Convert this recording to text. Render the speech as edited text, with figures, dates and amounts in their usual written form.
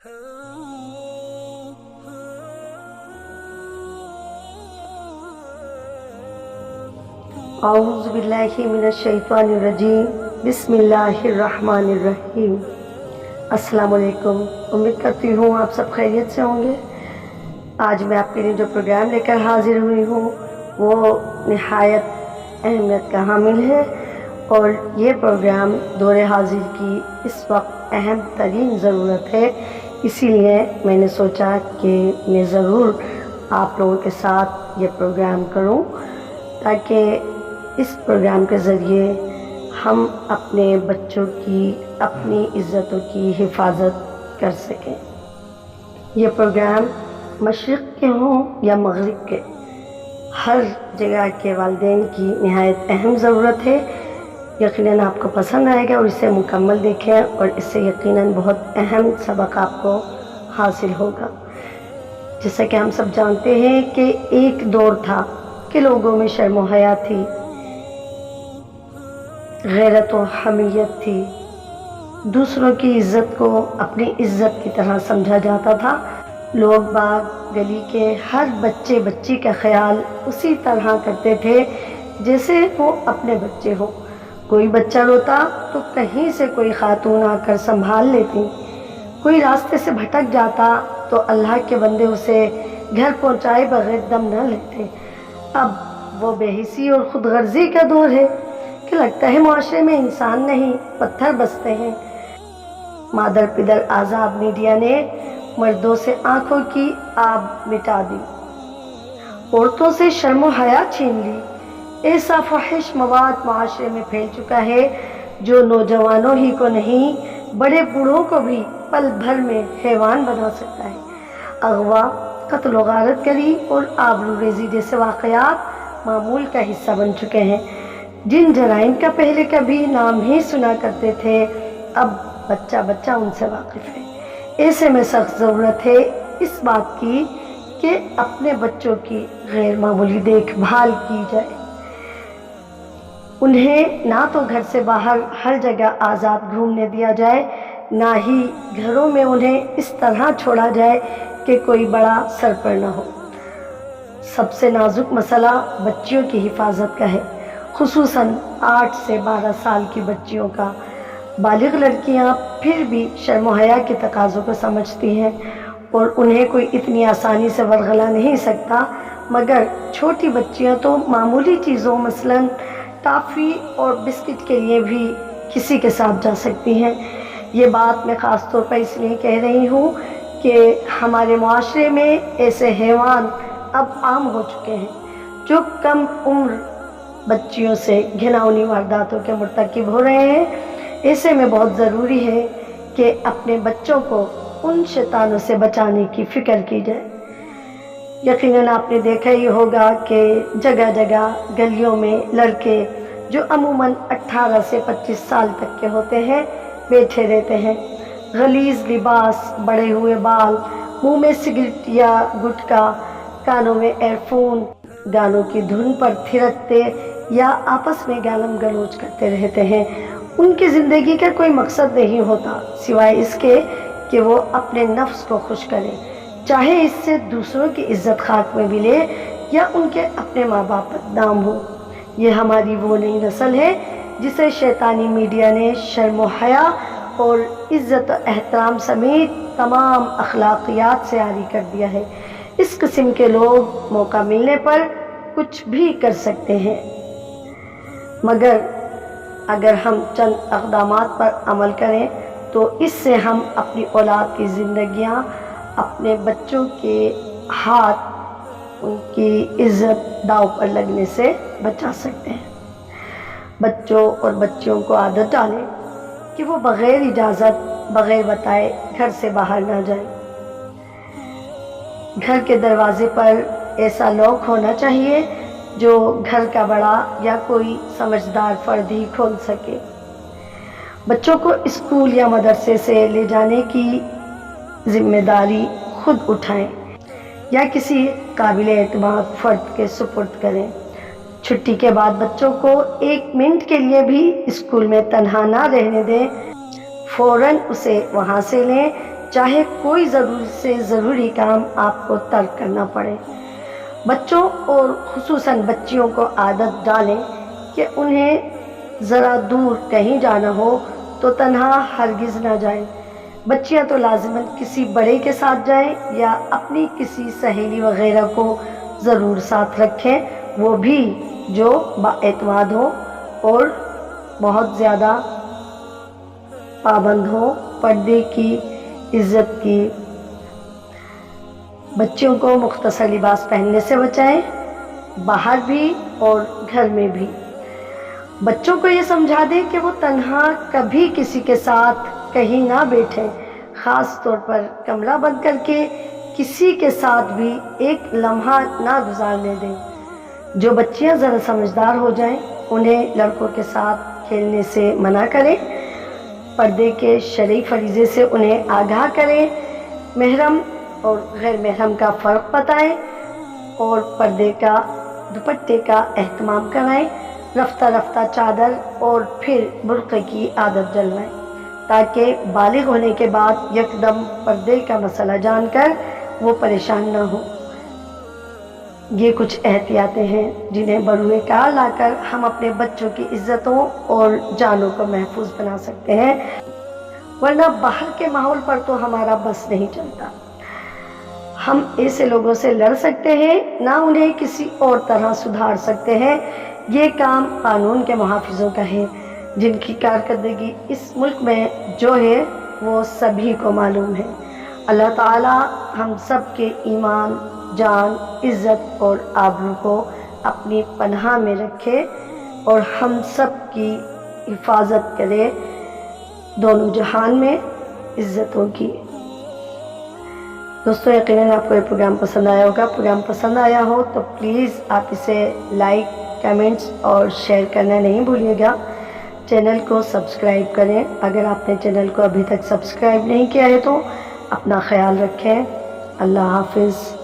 اعوذ باللہ من الشیطان الرجیم، بسم اللہ الرحمن الرحیم۔ السلام علیکم، امید کرتی ہوں آپ سب خیریت سے ہوں گے۔ آج میں آپ کے لیے جو پروگرام لے کر حاضر ہوئی ہوں وہ نہایت اہمیت کا حامل ہے، اور یہ پروگرام دور حاضر کی اس وقت اہم ترین ضرورت ہے۔ اسی لیے میں نے سوچا کہ میں ضرور آپ لوگوں کے ساتھ یہ پروگرام کروں، تاکہ اس پروگرام کے ذریعے ہم اپنے بچوں کی، اپنی عزتوں کی حفاظت کر سکیں۔ یہ پروگرام مشرق کے ہوں یا مغرب کے، ہر جگہ کے والدین کی نہایت اہم ضرورت ہے۔ یقیناً آپ کو پسند آئے گا، اور اسے مکمل دیکھیں، اور اس سے یقیناً بہت اہم سبق آپ کو حاصل ہوگا۔ جیسا کہ ہم سب جانتے ہیں کہ ایک دور تھا کہ لوگوں میں شرم و حیا تھی، غیرت و حمیت تھی، دوسروں کی عزت کو اپنی عزت کی طرح سمجھا جاتا تھا۔ لوگ باغ گلی کے ہر بچے بچی کا خیال اسی طرح کرتے تھے جیسے وہ اپنے بچے ہوں۔ کوئی بچہ روتا تو کہیں سے کوئی خاتون آ کر سنبھال لیتی، کوئی راستے سے بھٹک جاتا تو اللہ کے بندے اسے گھر پہنچائے بغیر دم نہ لیتے۔ اب وہ بے حسی اور خود غرضی کا دور ہے کہ لگتا ہے معاشرے میں انسان نہیں پتھر بستے ہیں۔ مادر پدر آزاد میڈیا نے مردوں سے آنکھوں کی آب مٹا دی، عورتوں سے شرم و حیا چھین لی۔ ایسا فحش مواد معاشرے میں پھیل چکا ہے جو نوجوانوں ہی کو نہیں، بڑے بوڑھوں کو بھی پل بھر میں حیوان بنا سکتا ہے۔ اغوا، قتل و غارت گری اور آبرو ریزی جیسے واقعات معمول کا حصہ بن چکے ہیں۔ جن جرائم کا پہلے کبھی نام ہی سنا کرتے تھے، اب بچہ بچہ ان سے واقف ہے۔ ایسے میں سخت ضرورت ہے اس بات کی کہ اپنے بچوں کی غیر معمولی دیکھ بھال کی جائے۔ انہیں نہ تو گھر سے باہر ہر جگہ آزاد گھومنے دیا جائے، نہ ہی گھروں میں انہیں اس طرح چھوڑا جائے کہ کوئی بڑا سر پر نہ ہو۔ سب سے نازک مسئلہ بچیوں کی حفاظت کا ہے، خصوصاً 8 سے 12 سال کی بچیوں کا۔ بالغ لڑکیاں پھر بھی شرم و حیا کے تقاضوں کو سمجھتی ہیں اور انہیں کوئی اتنی آسانی سے ورغلا نہیں سکتا، مگر چھوٹی بچیاں تو معمولی چیزوں مثلاً ٹافی اور بسکٹ کے لیے بھی کسی کے ساتھ جا سکتی ہیں۔ یہ بات میں خاص طور پر اس لیے کہہ رہی ہوں کہ ہمارے معاشرے میں ایسے حیوان اب عام ہو چکے ہیں جو کم عمر بچیوں سے گھناؤنی وارداتوں کے مرتکب ہو رہے ہیں۔ ایسے میں بہت ضروری ہے کہ اپنے بچوں کو ان شیطانوں سے بچانے کی فکر کی جائے۔ یقیناً آپ نے دیکھا ہی ہوگا کہ جگہ جگہ گلیوں میں لڑکے جو عموماً 18 سے 25 سال تک کے ہوتے ہیں بیٹھے رہتے ہیں، غلیظ لباس، بڑے ہوئے بال، منہ میں سگریٹ یا گٹکا، کانوں میں ایئر فون، گانوں کی دھن پر تھرکتے یا آپس میں گالم گلوچ کرتے رہتے ہیں۔ ان کی زندگی کا کوئی مقصد نہیں ہوتا سوائے اس کے کہ وہ اپنے نفس کو خوش کریں، چاہے اس سے دوسروں کی عزت خاک میں ملے یا ان کے اپنے ماں باپ بدنام ہو۔ یہ ہماری وہ نئی نسل ہے جسے شیطانی میڈیا نے شرم و حیا اور عزت و احترام سمیت تمام اخلاقیات سے عاری کر دیا ہے۔ اس قسم کے لوگ موقع ملنے پر کچھ بھی کر سکتے ہیں، مگر اگر ہم چند اقدامات پر عمل کریں تو اس سے ہم اپنی اولاد کی زندگیاں، اپنے بچوں کے ہاتھ، ان کی عزت داؤ پر لگنے سے بچا سکتے ہیں۔ بچوں اور بچیوں کو عادت ڈالیں کہ وہ بغیر اجازت، بغیر بتائے گھر سے باہر نہ جائیں۔ گھر کے دروازے پر ایسا لاک ہونا چاہیے جو گھر کا بڑا یا کوئی سمجھدار فرد ہی کھول سکے۔ بچوں کو اسکول یا مدرسے سے لے جانے کی ذمہ داری خود اٹھائیں یا کسی قابل اعتماد فرد کے سپرد کریں۔ چھٹی کے بعد بچوں کو 1 منٹ کے لیے بھی اسکول میں تنہا نہ رہنے دیں، فوراً اسے وہاں سے لیں چاہے کوئی ضروری سے ضروری کام آپ کو ترک کرنا پڑے۔ بچوں اور خصوصاً بچیوں کو عادت ڈالیں کہ انہیں ذرا دور کہیں جانا ہو تو تنہا ہرگز نہ جائیں۔ بچیاں تو لازماً کسی بڑے کے ساتھ جائیں یا اپنی کسی سہیلی وغیرہ کو ضرور ساتھ رکھیں، وہ بھی جو بااعتماد ہو اور بہت زیادہ پابند ہو پردے کی، عزت کی۔ بچوں کو مختصر لباس پہننے سے بچائیں، باہر بھی اور گھر میں بھی۔ بچوں کو یہ سمجھا دیں کہ وہ تنہا کبھی کسی کے ساتھ کہیں نہ بیٹھیں، خاص طور پر کمرہ بند کر کے کسی کے ساتھ بھی ایک لمحہ نہ گزارنے دیں۔ جو بچیاں ذرا سمجھدار ہو جائیں انہیں لڑکوں کے ساتھ کھیلنے سے منع کریں، پردے کے شرعی فریضے سے انہیں آگاہ کریں، محرم اور غیر محرم کا فرق بتائیں اور پردے کا، دوپٹے کا اہتمام کرائیں۔ رفتہ رفتہ چادر اور پھر برقعے کی عادت ڈلوائیں تاکہ بالغ ہونے کے بعد یکدم پردے کا مسئلہ جان کر وہ پریشان نہ ہو۔ یہ کچھ احتیاطیں ہیں جنہیں بروئے کار لا کر ہم اپنے بچوں کی عزتوں اور جانوں کو محفوظ بنا سکتے ہیں، ورنہ باہر کے ماحول پر تو ہمارا بس نہیں چلتا۔ ہم ایسے لوگوں سے لڑ سکتے ہیں، نہ انہیں کسی اور طرح سدھار سکتے ہیں۔ یہ کام قانون کے محافظوں کا ہے، جن کی کارکردگی اس ملک میں جو ہے وہ سبھی کو معلوم ہے۔ اللہ تعالی ہم سب کے ایمان، جان، عزت اور آبرو کو اپنی پناہ میں رکھے اور ہم سب کی حفاظت کرے، دونوں جہان میں عزتوں کی۔ دوستو، یقیناً آپ کو یہ پروگرام پسند آیا ہوگا۔ پروگرام پسند آیا ہو تو پلیز آپ اسے لائک، کمنٹس اور شیئر کرنا نہیں بھولیے گا۔ چینل کو سبسکرائب کریں، اگر آپ نے چینل کو ابھی تک سبسکرائب نہیں کیا ہے تو اپنا خیال رکھیں۔ اللہ حافظ۔